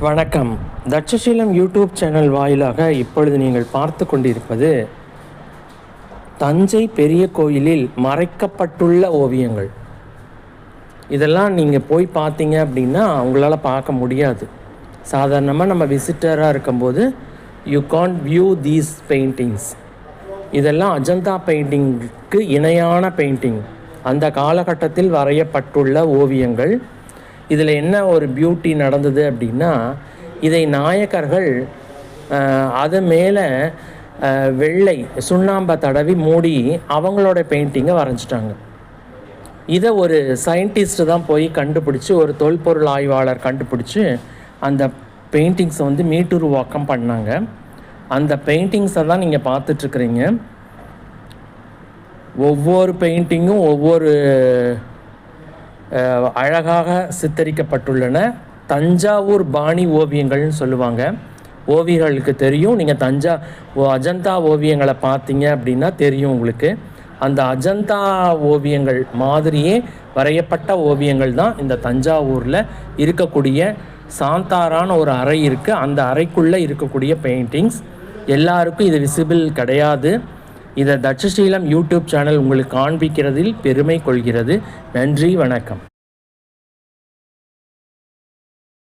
வணக்கம். Takshashila YouTube channel வாயிலாக இப்பொழுது நீங்கள் பார்த்து கொண்டிருப்பது தஞ்சை பெரிய கோயிலில் மறைக்கப்பட்டுள்ள ஓவியங்கள். இதெல்லாம் நீங்கள் போய் பார்த்தீங்க அப்படின்னா உங்களால் பார்க்க முடியாது. சாதாரணமாக நம்ம விசிட்டராக இருக்கும்போது you can't view these paintings. இதெல்லாம் அஜந்தா பெயிண்டிங்க்கு இணையான பெயிண்டிங். அந்த காலகட்டத்தில் வரையப்பட்டுள்ள ஓவியங்கள். இதில் என்ன ஒரு பியூட்டி நடந்தது அப்படின்னா, இதை நாயக்கர்கள் அது மேலே வெள்ளை சுண்ணாம்பை தடவி மூடி அவங்களோட பெயிண்டிங்கை வரைஞ்சிட்டாங்க. இதை ஒரு சயின்டிஸ்ட்டு தான் போய் கண்டுபிடிச்சி, ஒரு தொல்பொருள் ஆய்வாளர் கண்டுபிடிச்சி அந்த பெயிண்டிங்ஸை மீட்டுருவாக்கம் பண்ணாங்க. அந்த பெயிண்டிங்ஸை தான் நீங்கள் பார்த்துட்ருக்குறீங்க. ஒவ்வொரு பெயிண்டிங்கும் ஒவ்வொரு அழகாக சித்தரிக்கப்பட்டுள்ளன. தஞ்சாவூர் பாணி ஓவியங்கள்னு சொல்லுவாங்க. ஓவியர்களுக்கு தெரியும். நீங்கள் அஜந்தா ஓவியங்களை பார்த்தீங்க அப்படின்னா தெரியும் உங்களுக்கு. அந்த அஜந்தா ஓவியங்கள் மாதிரியே வரையப்பட்ட ஓவியங்கள் தான் இந்த தஞ்சாவூரில் இருக்கக்கூடிய சாந்தாரான ஒரு அறை இருக்குது. அந்த அறைக்குள்ளே இருக்கக்கூடிய பெயிண்டிங்ஸ் எல்லாருக்கும் இது விசிபிள் கிடையாது. இதை தட்சசீலம் யூடியூப் சேனல் உங்களுக்கு காண்பிக்கிறதில் பெருமை கொள்கிறது. நன்றி, வணக்கம்.